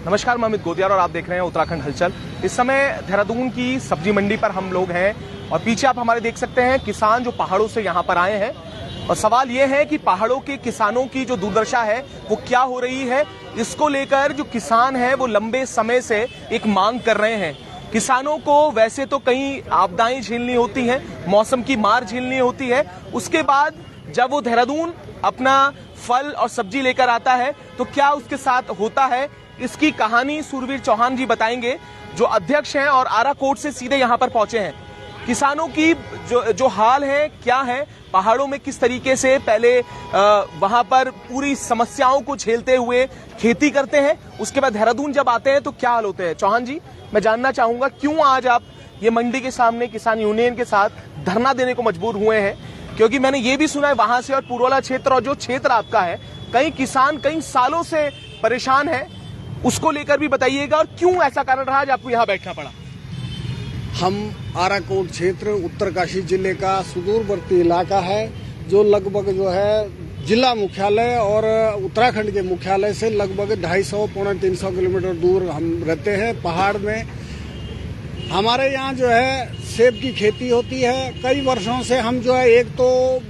नमस्कार, मैं अमित गोदियार और आप देख रहे हैं उत्तराखंड हलचल। इस समय देहरादून की सब्जी मंडी पर हम लोग हैं और पीछे आप हमारे देख सकते हैं किसान जो पहाड़ों से यहाँ पर आए हैं। और सवाल ये है कि पहाड़ों के किसानों की जो दुर्दशा है वो क्या हो रही है, इसको लेकर जो किसान है वो लंबे समय से एक मांग कर रहे हैं। किसानों को वैसे तो कई आपदाएं झेलनी होती हैं, मौसम की मार झेलनी होती है, उसके बाद जब वो देहरादून अपना फल और सब्जी लेकर आता है तो क्या उसके साथ होता है, इसकी कहानी सूरवीर चौहान जी बताएंगे, जो अध्यक्ष हैं और आराकोट से सीधे यहां पर पहुंचे हैं। किसानों की जो हाल है, क्या है, पहाड़ों में किस तरीके से पहले वहां पर पूरी समस्याओं को झेलते हुए खेती करते हैं, उसके बाद देहरादून जब आते हैं तो क्या हाल होते हैं। चौहान जी, मैं जानना चाहूंगा क्यों आज आप ये मंडी के सामने किसान यूनियन के साथ धरना देने को मजबूर हुए हैं, क्योंकि मैंने ये भी सुना है वहां से और पूर्वाला क्षेत्र और जो क्षेत्र आपका है, कई किसान कई सालों से परेशान है, उसको लेकर भी बताइएगा और क्यों ऐसा कारण रहा आज आपको यहाँ बैठना पड़ा। हम आराकोट क्षेत्र उत्तरकाशी जिले का सुदूरवर्ती इलाका है, जो लगभग जो है जिला मुख्यालय और उत्तराखंड के मुख्यालय से लगभग 250-300 किलोमीटर दूर हम रहते हैं। पहाड़ में हमारे यहाँ जो है सेब की खेती होती है। कई वर्षों से हम जो है, एक तो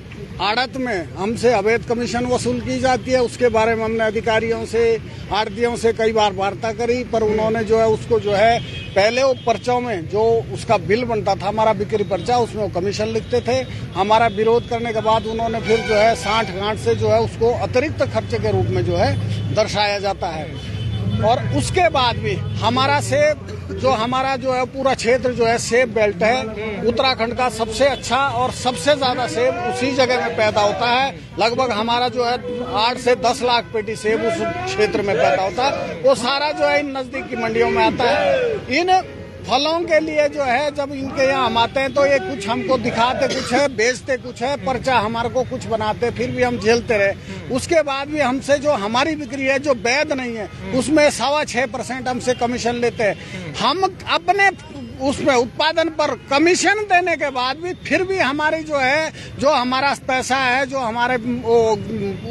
आड़त में हमसे अवैध कमीशन वसूल की जाती है, उसके बारे में हमने अधिकारियों से, आड़तियों से कई बार वार्ता करी, पर उन्होंने जो है उसको जो है पहले वो पर्चों में जो उसका बिल बनता था, हमारा बिक्री पर्चा, उसमें वो कमीशन लिखते थे। हमारा विरोध करने के बाद उन्होंने फिर जो है 60-गांठ से जो है उसको अतिरिक्त खर्चे के रूप में जो है दर्शाया जाता है। और उसके बाद भी हमारा सेब जो है पूरा क्षेत्र जो है सेब बेल्ट है, उत्तराखंड का सबसे अच्छा और सबसे ज्यादा सेब उसी जगह में पैदा होता है। लगभग हमारा जो है 8 से 10 लाख पेटी सेब उस क्षेत्र में पैदा होता है। वो सारा जो है इन नजदीक की मंडियों में आता है। इन फलों के लिए जो है जब इनके यहाँ हम आते हैं तो ये कुछ हमको दिखाते कुछ है, बेचते कुछ है, पर्चा हमारे को कुछ बनाते, फिर भी हम झेलते रहे। उसके बाद भी हमसे जो हमारी बिक्री है जो वैध नहीं है, उसमें 6.25% हमसे कमीशन लेते हैं। हम अपने उसमें उत्पादन पर कमीशन देने के बाद भी फिर भी हमारी जो है, जो हमारा पैसा है, जो हमारे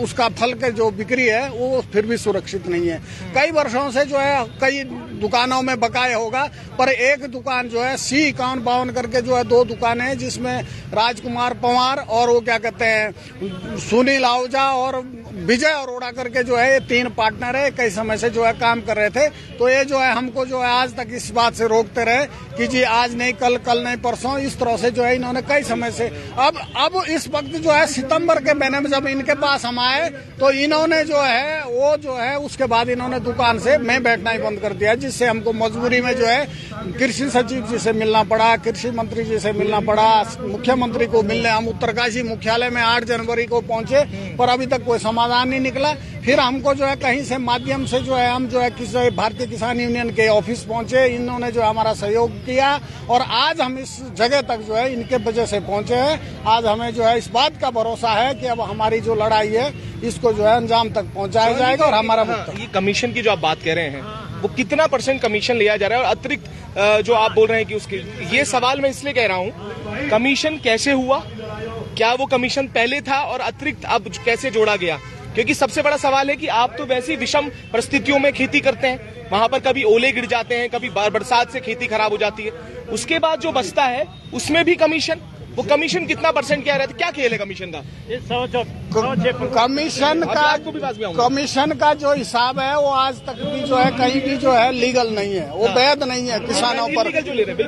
उसका फल के जो बिक्री है वो फिर भी सुरक्षित नहीं है। कई वर्षों से जो है कई दुकानों में बकाया होगा, पर एक दुकान जो है C5152 करके जो है 2 दुकानें हैं, जिसमें राजकुमार पवार और वो क्या कहते हैं सुनील आहूजा और विजय अरोड़ा करके जो है ये 3 पार्टनर है, कई समय से जो है काम कर रहे थे। तो ये जो है हमको जो है आज तक इस बात से रोकते रहे कि जी आज नहीं कल, कल नहीं परसों, इस तरह से जो है इन्होंने कई समय से अब इस वक्त जो है सितंबर के महीने में जब इनके पास हम आए तो इन्होंने जो है वो जो है उसके बाद इन्होंने दुकान से मैं बैठना ही बंद कर दिया, जिससे हमको मजबूरी में जो है कृषि सचिव जी से मिलना पड़ा, कृषि मंत्री जी से मिलना पड़ा, मुख्यमंत्री को मिलने हम उत्तरकाशी मुख्यालय में 8 जनवरी को पहुंचे, पर अभी तक कोई समाधान नहीं निकला। फिर हमको जो है कहीं से माध्यम से जो है हम जो है किसी भारतीय किसान यूनियन के ऑफिस पहुंचे, इन्होंने जो हमारा सहयोग किया और आज हम इस जगह तक जो है इनके वजह से पहुंचे हैं। आज हमें जो है इस बात का भरोसा है कि अब हमारी जो लड़ाई है इसको जो है अंजाम तक पहुंचाया जाएगा और हमारा ये कमीशन की जो आप बात कह रहे हैं वो कितना % कमीशन लिया जा रहा है, और अतिरिक्त जो आप बोल रहे हैं कि उसके, ये सवाल मैं इसलिए कह रहा हूँ, कमीशन कैसे हुआ, क्या वो कमीशन पहले था और अतिरिक्त अब कैसे जोड़ा गया, क्योंकि सबसे बड़ा सवाल है कि आप तो वैसे ही विषम परिस्थितियों में खेती करते हैं, वहां पर कभी ओले गिर जाते हैं, कभी बरसात से खेती खराब हो जाती है, उसके बाद जो बचता है उसमें भी कमीशन, वो कमीशन कितना % क्या रहता है, क्या खेल है कमीशन का? कमीशन का जो हिसाब है वो आज तक भी जो है कहीं भी जो है लीगल नहीं है, वो वैध नहीं है। किसानों पर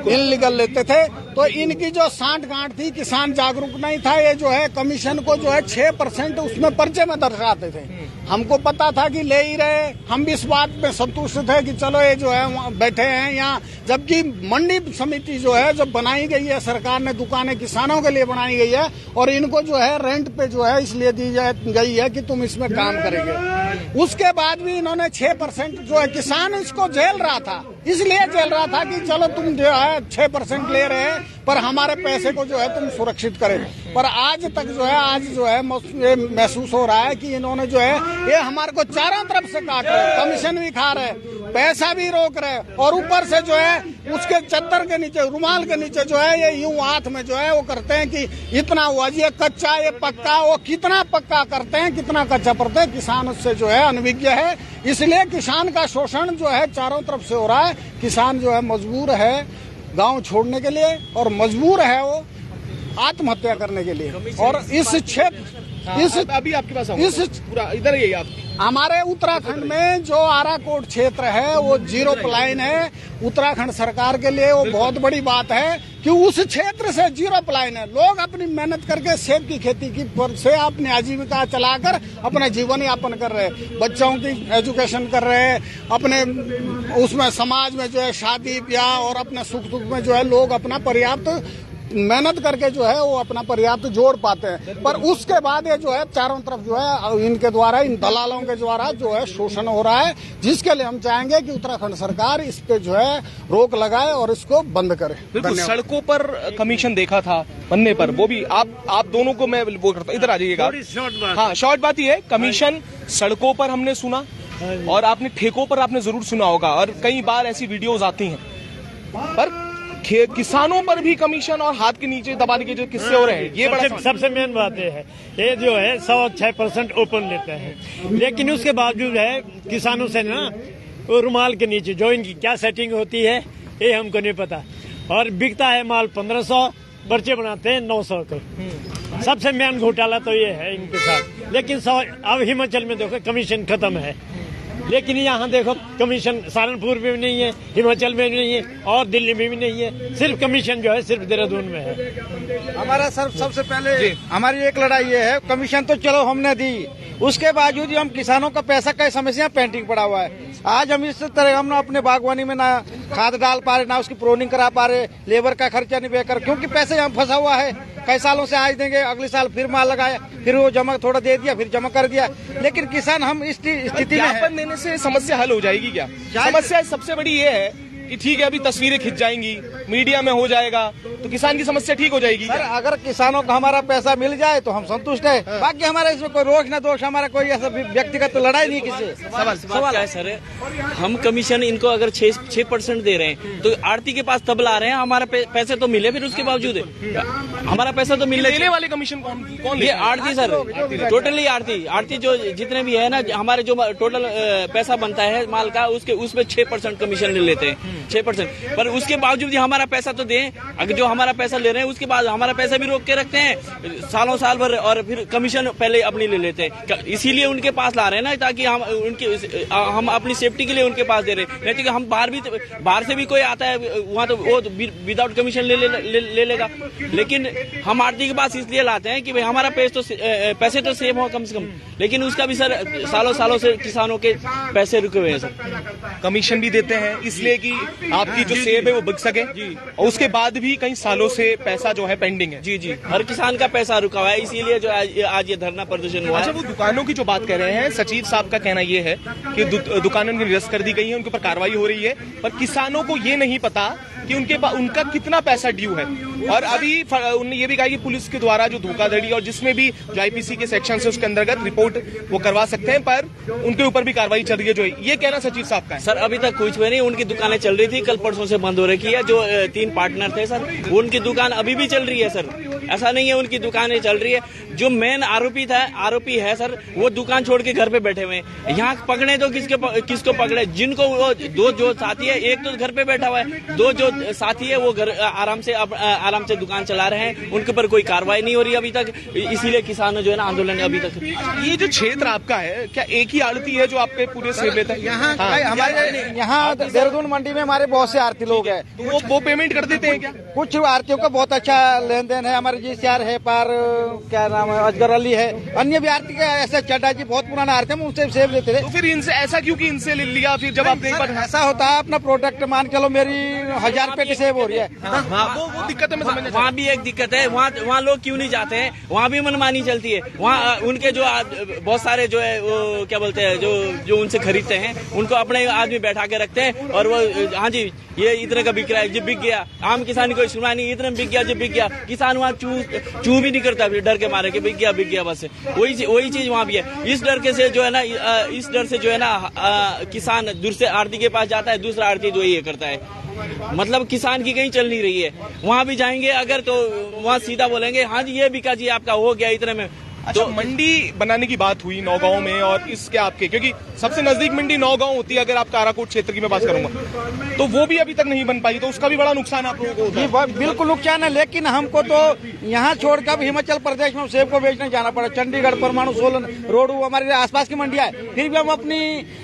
इनलीगल लेते थे, तो इनकी जो 60-गांठ थी, किसान जागरूक नहीं था, ये जो है कमीशन को जो है 6% उसमें पर्चे में दर्शाते थे। हमको पता था कि ले ही रहे, हम भी इस बात में संतुष्ट थे कि चलो ये जो है बैठे हैं यहाँ, जबकि मंडी समिति जो है जब बनाई गई है, सरकार ने दुकानें किसानों के लिए बनाई गई है और इनको जो है रेंट पे जो है इसलिए दी गई है कि तुम इसमें काम करेंगे। उसके बाद भी इन्होंने 6% जो है, किसान इसको झेल रहा था, इसलिए चल रहा था कि चलो तुम जो है 6% ले रहे हैं पर हमारे पैसे को जो है तुम सुरक्षित करें। पर आज तक जो है ये महसूस हो रहा है कि इन्होंने जो है ये हमारे को चारों तरफ से काट रहे, कमीशन भी खा रहे, पैसा भी रोक रहे और ऊपर से जो है उसके चद्दर के नीचे, रुमाल के नीचे जो है ये यूं हाथ में जो है वो करते हैं कि इतना हुआ जी, ये कच्चा ये पक्का, वो कितना पक्का करते हैं कितना कच्चा करते हैं। किसान उससे जो है अनभिज्ञ है, इसलिए किसान का शोषण जो है चारों तरफ से हो रहा है। किसान जो है मजबूर है गांव छोड़ने के लिए और मजबूर है वो आत्महत्या करने के लिए। और इस क्षेत्र अभी आपके पास पूरा इधर ही आप हमारे उत्तराखंड में जो आराकोट क्षेत्र है वो 0 प्लाइन है। उत्तराखंड सरकार के लिए वो बहुत बड़ी बात है कि उस क्षेत्र से 0 प्लाइन है। लोग अपनी मेहनत करके सेब की खेती की से अपनी आजीविका चलाकर अपना जीवन यापन कर रहे हैं, बच्चों की एजुकेशन कर रहे हैं, अपने उसमें समाज में जो है शादी ब्याह और अपने सुख दुख में जो है लोग अपना पर्याप्त मेहनत करके जो है वो अपना पर्याप्त जोड़ पाते हैं। पर उसके बाद ये जो है चारों तरफ जो है इनके द्वारा, इन दलालों के द्वारा जो है शोषण हो रहा है, जिसके लिए हम चाहेंगे कि उत्तराखंड सरकार इस पे जो है रोक लगाए और इसको बंद करे। बिल्कुल, सड़कों पर कमीशन देखा था बनने पर, वो भी आप दोनों को मैं वो करता हूँ, इधर आ जाइएगा। हाँ, शॉर्ट बात ये है, कमीशन सड़कों पर हमने सुना और आपने ठेकों पर आपने जरूर सुना होगा और कई बार ऐसी वीडियोज आती हैं, पर किसानों पर भी कमीशन और हाथ के नीचे दबाने के जो किस्से हो रहे हैं, ये बड़ा सबसे मेन बात ये है, ये जो है 106% ओपन लेते हैं, लेकिन उसके बावजूद है किसानों से ना वो रुमाल के नीचे जो इनकी क्या सेटिंग होती है ये हमको नहीं पता। और बिकता है माल 1500, पर्चे बनाते हैं 900 के। सबसे मेन घोटाला तो ये है इनके साथ। लेकिन अब हिमाचल में देखो कमीशन खत्म है, लेकिन यहाँ देखो कमीशन सहारनपुर में भी नहीं है, हिमाचल में भी नहीं है और दिल्ली में भी नहीं है। सिर्फ कमीशन जो है सिर्फ देहरादून में है। हमारा सर सबसे पहले हमारी एक लड़ाई ये है, कमीशन तो चलो हमने दी, उसके बावजूद हम किसानों का पैसा का समस्या पेंडिंग पड़ा हुआ है। आज हम इस तरह हम ना अपने बागवानी में ना खाद डाल पा रहे, ना उसकी प्रोनिंग करा पा रहे, लेबर का खर्चा नहीं बेकर, क्योंकि पैसे यहाँ फंसा हुआ है। कई सालों से आज देंगे, अगले साल फिर माल लगाया, फिर वो जमा थोड़ा दे दिया, फिर जमा कर दिया। लेकिन किसान हम इस स्थिति में देने से समस्या हल हो जाएगी क्या? समस्या सबसे बड़ी ये है कि ठीक है अभी तस्वीरें खिंच जाएंगी, मीडिया में हो जाएगा, तो किसान की समस्या ठीक हो जाएगी। सर अगर किसानों को हमारा पैसा मिल जाए तो हम संतुष्ट है। बाकी हमारा इसमें कोई रोष न दोष, हमारा कोई ऐसा व्यक्तिगत तो लड़ाई नहीं किसी। सवाल क्या है सर, हम कमीशन इनको अगर 6% दे रहे हैं तो आड़ती के पास तब ला रहे हैं, हमारा पैसे तो मिले, फिर उसके बावजूद हमारा पैसा तो मिलने लेने वाले कमीशन कौन ये आड़ती सर, टोटली आड़ती जो जितने भी है ना, हमारे जो टोटल पैसा बनता है माल का उसमें 6% कमीशन ले लेते हैं, 6%। पर उसके बावजूद हमारा पैसा तो दें, अगर जो हमारा पैसा ले रहे हैं उसके बाद हमारा पैसा भी रोक के रखते हैं सालों साल भर, और फिर कमीशन पहले अपनी ले लेते हैं। इसीलिए उनके पास ला रहे हैं ना, ताकि हम अपनी सेफ्टी के लिए उनके पास दे रहे हैं। नहीं तो हम बाहर से भी कोई आता है वहाँ तो वो विदाउट कमीशन ले लेगा। लेकिन हम आड़ती के पास इसलिए लाते हैं कि भाई हमारा पैसे तो सेव हो कम से कम, लेकिन उसका भी सर सालों से किसानों के पैसे रुके हुए हैं सर। कमीशन भी देते हैं इसलिए कि आपकी जो सेब है वो बिक सके, और उसके बाद भी कई सालों से पैसा जो है पेंडिंग है। जी हर किसान का पैसा रुका हुआ है, इसीलिए जो आज ये धरना प्रदर्शन हुआ है। अच्छा, वो दुकानों की जो बात कर रहे हैं, सचिव साहब का कहना ये है कि दुकानों की निरस्त कर दी गई है, उनके ऊपर कार्रवाई हो रही है, पर किसानों को ये नहीं पता कि उनका कितना पैसा ड्यू है। और अभी उन्होंने ये भी कहा कि पुलिस के द्वारा जो धोखाधड़ी और जिसमें भी जो आईपीसी के सेक्शन है उसके अंतर्गत रिपोर्ट वो करवा सकते हैं, पर उनके ऊपर भी कार्रवाई चल रही है। जो ये कहना सचिव साहब का है। सर अभी तक कुछ भी नहीं, उनकी दुकानें चल रही थी, कल परसों से बंद हो रखी है। जो 3 पार्टनर थे सर, उनकी दुकान अभी भी चल रही है सर, ऐसा नहीं है उनकी दुकानें चल रही है। जो मेन आरोपी है सर, वो दुकान छोड़ के घर पे बैठे हुए हैं। यहाँ पकड़े तो किसको पकड़े? जिनको वो 2 जो साथी है, एक तो घर पे बैठा हुआ है, 2 जो साथी है वो घर आराम से दुकान चला रहे हैं, उनके ऊपर कोई कार्रवाई नहीं हो रही अभी तक। इसीलिए किसानों जो है ना आंदोलन अभी तक। ये जो क्षेत्र आपका है, क्या एक ही आड़ती है जो आपके पूरे सेब लेता है? यहाँ देहरादून मंडी में हमारे बहुत से आरती लोग हैं, तो वो पेमेंट कर देते हैं क्या? कुछ आरतियों का बहुत अच्छा लेन देन है। हमारे GCR है, पार क्या नाम है, अजगर अली है, अन्य भी आरती का ऐसे चड्डा जी बहुत पुराना आरती है, उनसे सेब लेते थे। तो फिर इनसे ऐसा क्यों कि इनसे ले लिया? फिर जब आप एक बार ऐसा होता है, अपना प्रोडक्ट मान चलो मेरी 1000 रुपए की सेव हो रही है। वो दिक्कत है, मैं समझना वहाँ भी एक दिक्कत है, वहाँ लोग क्यों नहीं जाते हैं, वहाँ भी मनमानी चलती है। वहाँ उनके जो बहुत सारे जो है वो क्या बोलते हैं, जो उनसे खरीदते हैं उनको अपने आदमी बैठा के रखते हैं और वो हाँ जी ये इतने का बिक रहा है, जब बिक गया आम किसान कोई सुनवाई नहीं, इतने में बिक गया, जब बिक गया किसान वहाँ चू भी नहीं करता डर के मारे कि बिक गया बस। वही चीज वहाँ भी है। इस डर के से जो है ना, इस डर से जो है ना किसान दूर से आड़ती के पास जाता है, दूसरा आड़ती जो ये करता है, मतलब किसान की कहीं चल नहीं रही है। वहाँ भी जाएंगे अगर तो वहाँ सीधा बोलेंगे हाँ जी ये बिका जी आपका हो गया इतने में। अच्छा, तो मंडी बनाने की बात हुई नौगांव में और इसके आपके, क्योंकि सबसे नजदीक मंडी नौगांव होती है अगर आप काराकोट क्षेत्र की मैं बात करूंगा, तो वो भी अभी तक नहीं बन पाई, तो उसका भी बड़ा नुकसान आप लोगों को होता है। बिल्कुल नुकसान है, लेकिन हमको तो यहाँ छोड़कर हिमाचल प्रदेश में सेब को बेचने जाना पड़ा। चंडीगढ़, परमाणु, सोलन, रोडू हमारे आसपास की मंडियां है, फिर भी हम अपनी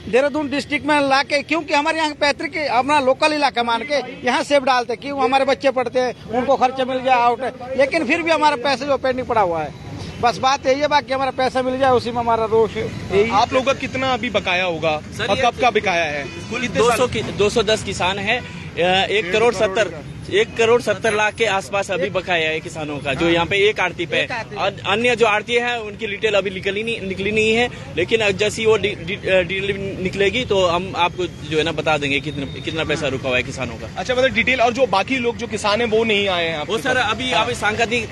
देहरादून डिस्ट्रिक्ट में लाके, क्योंकि हमारे यहाँ पैतृक अपना लोकल इलाका मान के यहाँ सेब डालते, क्यों हमारे बच्चे पढ़ते हैं उनको खर्चा मिल जाए आउट, लेकिन फिर भी हमारा पैसा जो पेंडिंग पड़ा हुआ है। बस बात यही है, बाकी हमारा पैसा मिल जाए उसी में हमारा रोष है। आप लोगों का कितना अभी बकाया होगा और कब का बकाया है? 210 किसान है, 1 करोड़ 70 लाख के आसपास अभी बकाया है किसानों का, जो यहाँ पे एक आड़ती पे है। और अन्य जो आड़ती है उनकी डिटेल अभी निकली नहीं है, लेकिन जैसी वो डिटेल निकलेगी तो हम आपको जो है ना बता देंगे कितना पैसा रुका हुआ है किसानों का। अच्छा, मतलब डिटेल, और जो बाकी लोग जो किसान है वो नहीं आए हैं? वो सर अभी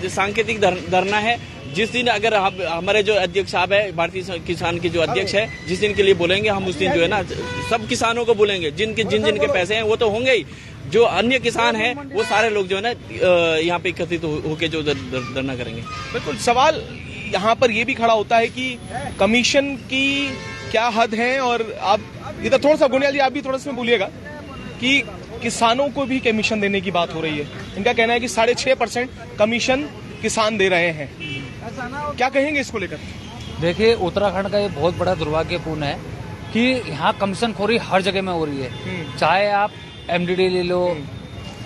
सांकेतिक धरना है। जिस दिन अगर हमारे जो अध्यक्ष साहब है, भारतीय किसान के जो अध्यक्ष है, जिस दिन के लिए बोलेंगे हम उस दिन जो है ना सब किसानों को बोलेंगे, जिन के पैसे हैं वो तो होंगे ही, जो अन्य किसान हैं वो सारे लोग जो है ना यहाँ पे एकत्रित होकर जो धरना करेंगे। बिल्कुल। सवाल यहाँ पर ये भी खड़ा होता है कि कमीशन की क्या हद है, और आप इधर थोड़ा सा गुनियाल जी आप भी थोड़ा सा बोलिएगा कि किसानों को भी कमीशन देने की बात हो रही है। इनका कहना है कि 6.5% कमीशन किसान दे रहे हैं, क्या कहेंगे इसको लेकर? देखिए, उत्तराखंड का ये बहुत बड़ा दुर्भाग्यपूर्ण है कि यहाँ कमीशन खोरी हर जगह में हो रही है। चाहे आप एमडीडी ले लो,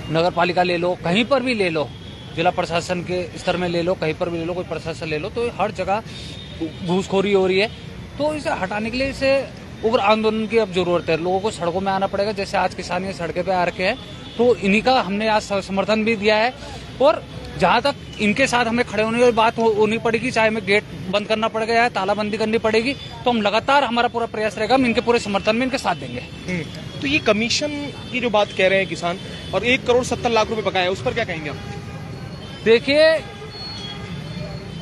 नगर पालिका ले लो, कहीं पर भी ले लो, जिला प्रशासन के स्तर में ले लो, कहीं पर भी ले लो, कोई प्रशासन ले लो, तो हर जगह घूसखोरी हो रही है। तो इसे हटाने के लिए इसे उग्र आंदोलन की अब जरूरत है। लोगों को सड़कों में आना पड़ेगा, जैसे आज किसान ये सड़के पे आ रखे हैं, तो इन्हीं का हमने आज समर्थन भी दिया है। और जहां तक इनके साथ हमें खड़े होने की बात होनी पड़ेगी, चाहे हमें गेट बंद करना पड़ेगा या तालाबंदी करनी पड़ेगी, तो हम लगातार, हमारा पूरा प्रयास रहेगा, हम इनके पूरे समर्थन में इनके साथ देंगे। तो ये कमीशन की जो बात कह रहे हैं किसान, और 1 करोड़ 70 लाख रुपए बकाया, उस पर क्या कहेंगे आप? देखिए,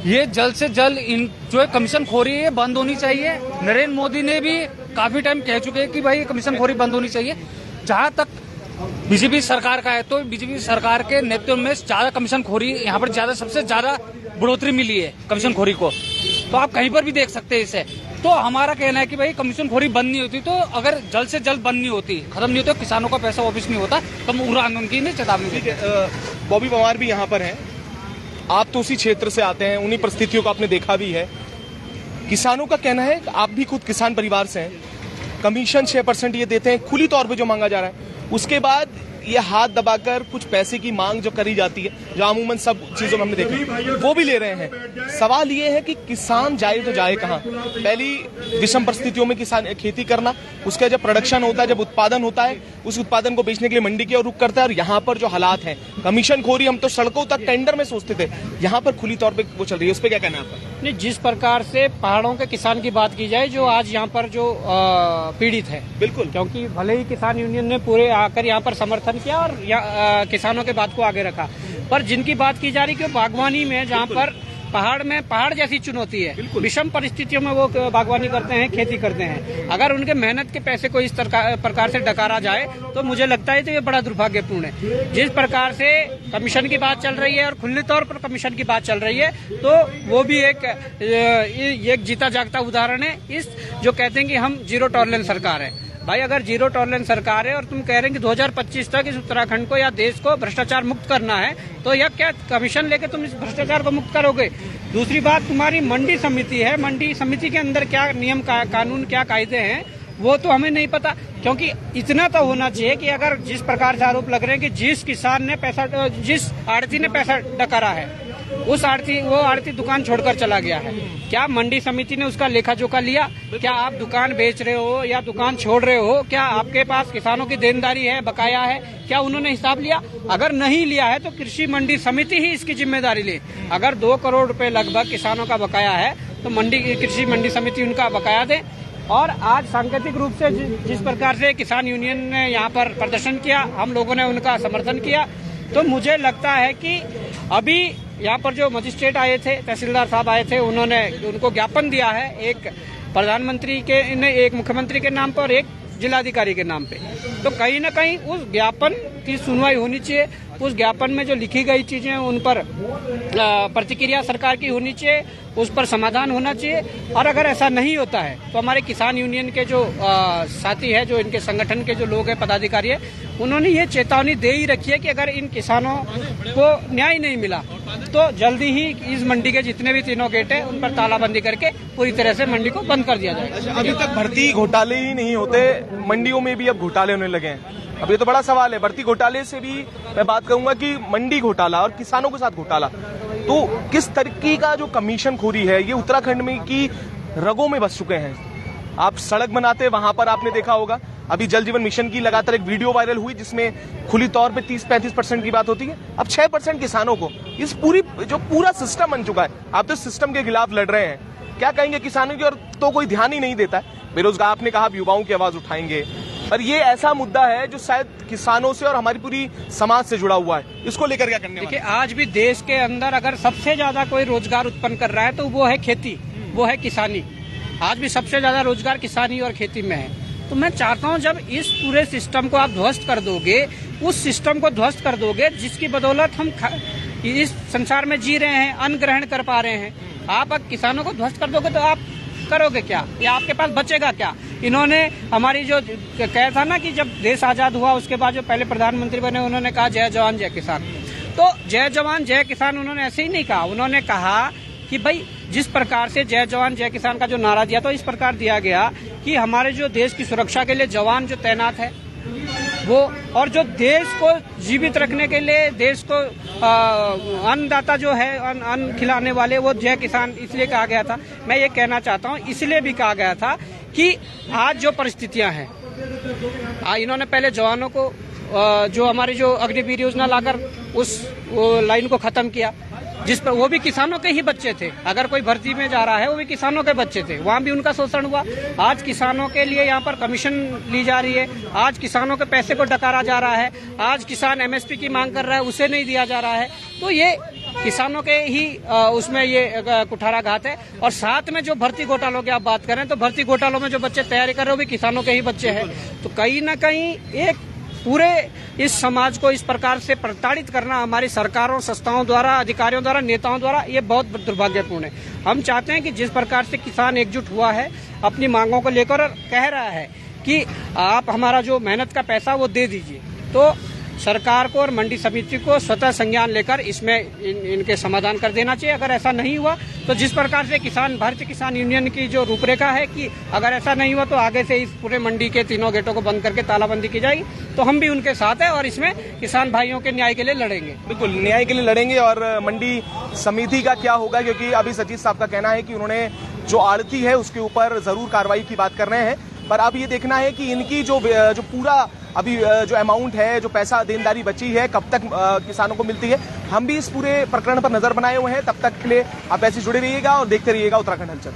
ये जल्द से जल्द इन जो कमीशन खोरी है बंद होनी चाहिए। नरेंद्र मोदी ने भी काफी टाइम कह चुके हैं कि भाई कमीशन खोरी बंद होनी चाहिए। जहां तक बीजेपी सरकार का है, तो बीजेपी सरकार के नेतृत्व में ज्यादा कमीशन खोरी यहाँ पर सबसे ज्यादा बढ़ोतरी मिली है कमीशन खोरी को, तो आप कहीं पर भी देख सकते हैं इसे। तो हमारा कहना है कि भाई कमीशन खोरी बंद नहीं होती, तो अगर जल्द से जल्द बंद नहीं होती, खत्म नहीं होती, किसानों का पैसा वापस नहीं होता, तो हम उग्र आंदोलन की चेतावनी देते हैं। बॉबी पवार भी यहाँ पर हैं, आप तो उसी क्षेत्र से आते हैं, उन्हीं परिस्थितियों को आपने देखा भी है। किसानों का कहना है, आप भी खुद किसान परिवार से हैं, कमीशन 6% ये देते हैं खुली तौर पे जो मांगा जा रहा है, उसके बाद ये हाथ दबाकर कुछ पैसे की मांग जो करी जाती है, जो अमूमन सब चीजों में हमने देखा, वो भी ले रहे हैं। सवाल ये है कि किसान जाए तो जाए कहाँ? पहली विषम परिस्थितियों में किसान खेती करना, उसका जब प्रोडक्शन होता है, जब उत्पादन होता है, उस उत्पादन को बेचने के लिए मंडी की ओर रुख करता है। और यहाँ पर जो हालात हैं, कमीशन खोरी, हम तो सड़कों तक टेंडर में सोचते थे, यहाँ पर खुली तौर पर वो चल रही है, उस पर क्या कहना है आपका? नहीं, जिस प्रकार से पहाड़ों के किसान की बात की जाए, जो आज यहाँ पर जो पीड़ित है, बिल्कुल, क्योंकि भले ही किसान यूनियन ने पूरे आकर यहाँ पर समर्थन किया और किसानों के बात को आगे रखा, पर जिनकी बात की जा रही कि बागवानी में, जहाँ पर पहाड़ जैसी चुनौती है, विषम परिस्थितियों में वो बागवानी करते हैं, खेती करते हैं, अगर उनके मेहनत के पैसे को इस प्रकार से डकारा जाए, तो मुझे लगता है तो ये बड़ा दुर्भाग्यपूर्ण है। जिस प्रकार से कमीशन की बात चल रही है और खुले तौर पर कमीशन की बात चल रही है, तो वो भी एक जीता जागता उदाहरण है। इस जो कहते हैं कि हम जीरो टॉलरेंस सरकार है, भाई अगर जीरो टॉलरेंस सरकार है और तुम कह रहे हैं कि 2025 तक इस उत्तराखंड को या देश को भ्रष्टाचार मुक्त करना है, तो यह क्या कमीशन लेके तुम इस भ्रष्टाचार को मुक्त करोगे? दूसरी बात, तुम्हारी मंडी समिति है, मंडी समिति के अंदर क्या नियम कानून, क्या कायदे हैं, वो तो हमें नहीं पता। क्योंकि इतना तो होना चाहिए कि अगर जिस प्रकार से आरोप लग रहे हैं कि जिस किसान ने पैसा, जिस आड़ती ने पैसा डकारा है, वो आड़ती दुकान छोड़कर चला गया है। क्या मंडी समिति ने उसका लेखा जोखा लिया? क्या आप दुकान बेच रहे हो या दुकान छोड़ रहे हो? क्या आपके पास किसानों की देनदारी है, बकाया है? क्या उन्होंने हिसाब लिया? अगर नहीं लिया है तो कृषि मंडी समिति ही इसकी जिम्मेदारी ले। अगर 2 करोड़ रुपए लगभग किसानों का बकाया है तो कृषि मंडी समिति उनका बकाया दे। और आज सांकेतिक रूप से जिस प्रकार से किसान यूनियन ने यहाँ पर प्रदर्शन किया, हम लोगों ने उनका समर्थन किया, तो मुझे लगता है कि अभी यहाँ पर जो मजिस्ट्रेट आए थे, तहसीलदार साहब आए थे, उन्होंने उनको ज्ञापन दिया है, एक प्रधानमंत्री के ने, एक मुख्यमंत्री के नाम पर, एक जिलाधिकारी के नाम पे। तो कहीं न कहीं उस ज्ञापन की सुनवाई होनी चाहिए। उस ज्ञापन में जो लिखी गई चीजें उन पर प्रतिक्रिया सरकार की होनी चाहिए, उस पर समाधान होना चाहिए। और अगर ऐसा नहीं होता है तो हमारे किसान यूनियन के जो साथी है, जो इनके संगठन के जो लोग हैं, पदाधिकारी है, उन्होंने ये चेतावनी दे ही रखी है कि अगर इन किसानों को न्याय नहीं मिला तो जल्दी ही इस मंडी के जितने भी तीनों गेट है उन पर तालाबंदी करके पूरी तरह से मंडी को बंद कर दिया जाएगा। अभी तक भर्ती घोटाले ही नहीं होते, मंडियों में भी अब घोटाले होने लगे हैं। अब ये तो बड़ा सवाल है। भर्ती घोटाले से भी मैं बात करूंगा कि मंडी घोटाला और किसानों के साथ घोटाला, तो किस तरीके का जो कमीशन खोरी है ये उत्तराखंड में की रगों में बस चुके हैं। आप सड़क बनाते वहां पर आपने देखा होगा, अभी जल जीवन मिशन की लगातार एक वीडियो वायरल हुई जिसमें खुली तौर पे 30-35% की बात होती है, अब 6% किसानों को। इस पूरा सिस्टम बन चुका है। आप तो सिस्टम के खिलाफ लड़ रहे हैं, क्या कहेंगे किसानों की? और तो कोई ध्यान ही नहीं देता है। बेरोजगार, आपने कहा युवाओं की आवाज उठाएंगे, और ये ऐसा मुद्दा है जो शायद किसानों से और हमारी पूरी समाज से जुड़ा हुआ है। इसको लेकर क्या करने? देखिए, आज भी देश के अंदर अगर सबसे ज्यादा कोई रोजगार उत्पन्न कर रहा है तो वो है खेती, वो है किसानी। आज भी सबसे ज्यादा रोजगार किसानी और खेती में है। तो मैं चाहता हूं जब इस पूरे सिस्टम को आप ध्वस्त कर दोगे, उस सिस्टम को ध्वस्त कर दोगे जिसकी बदौलत हम इस संसार में जी रहे हैं, अन्न ग्रहण कर पा रहे हैं, आप किसानों को ध्वस्त कर दोगे तो आप करोगे क्या? या आपके पास बचेगा क्या? इन्होंने हमारी जो कहा था ना कि जब देश आजाद हुआ उसके बाद जो पहले प्रधानमंत्री बने उन्होंने कहा जय जवान जय किसान। तो जय जवान जय किसान उन्होंने ऐसे ही नहीं कहा, उन्होंने कहा कि भाई जिस प्रकार से जय जवान जय किसान का जो नारा दिया तो इस प्रकार दिया गया कि हमारे जो देश की सुरक्षा के लिए जवान जो तैनात है वो, और जो देश को जीवित रखने के लिए, देश को अन्नदाता जो है, अन्न खिलाने वाले, वो जय किसान इसलिए कहा गया था। मैं ये कहना चाहता हूँ इसलिए भी कहा गया था कि आज जो परिस्थितियां हैं, इन्होंने पहले जवानों को जो हमारी जो अग्निवीर योजना लाकर उस लाइन को खत्म किया, जिस पर वो भी किसानों के ही बच्चे थे। अगर कोई भर्ती में जा रहा है वो भी किसानों के बच्चे थे, वहाँ भी उनका शोषण हुआ। आज किसानों के लिए यहाँ पर कमीशन ली जा रही है, आज किसानों के पैसे को डकारा जा रहा है, आज किसान एमएसपी की मांग कर रहा है, उसे नहीं दिया जा रहा है। तो ये किसानों के ही उसमें ये कुठाराघात है। और साथ में जो भर्ती घोटालों की आप बात करें तो भर्ती घोटालों में जो बच्चे तैयारी कर रहे हैं वो भी किसानों के ही बच्चे हैं। तो कहीं ना कहीं एक पूरे इस समाज को इस प्रकार से प्रताड़ित करना हमारी सरकारों, संस्थाओं द्वारा, अधिकारियों द्वारा, नेताओं द्वारा, ये बहुत दुर्भाग्यपूर्ण है। हम चाहते हैं कि जिस प्रकार से किसान एकजुट हुआ है अपनी मांगों को लेकर और कह रहा है कि आप हमारा जो मेहनत का पैसा वो दे दीजिए, तो सरकार को और मंडी समिति को स्वतः संज्ञान लेकर इसमें इनके समाधान कर देना चाहिए। अगर ऐसा नहीं हुआ तो जिस प्रकार से भारतीय किसान यूनियन की जो रूपरेखा है कि अगर ऐसा नहीं हुआ तो आगे से इस पूरे मंडी के तीनों गेटों को बंद करके तालाबंदी की जाएगी, तो हम भी उनके साथ हैं और इसमें किसान भाइयों के न्याय के लिए लड़ेंगे। बिल्कुल न्याय के लिए लड़ेंगे। और मंडी समिति का क्या होगा, क्योंकि अभी सचिव साहब का कहना है कि उन्होंने जो आड़ती है उसके ऊपर जरूर कार्रवाई की बात कर रहे हैं, पर अब ये देखना है कि इनकी जो पूरा अभी जो अमाउंट है, जो पैसा देनदारी बची है, कब तक किसानों को मिलती है। हम भी इस पूरे प्रकरण पर नजर बनाए हुए हैं। तब तक के लिए आप ऐसे जुड़े रहिएगा और देखते रहिएगा उत्तराखंड हलचल।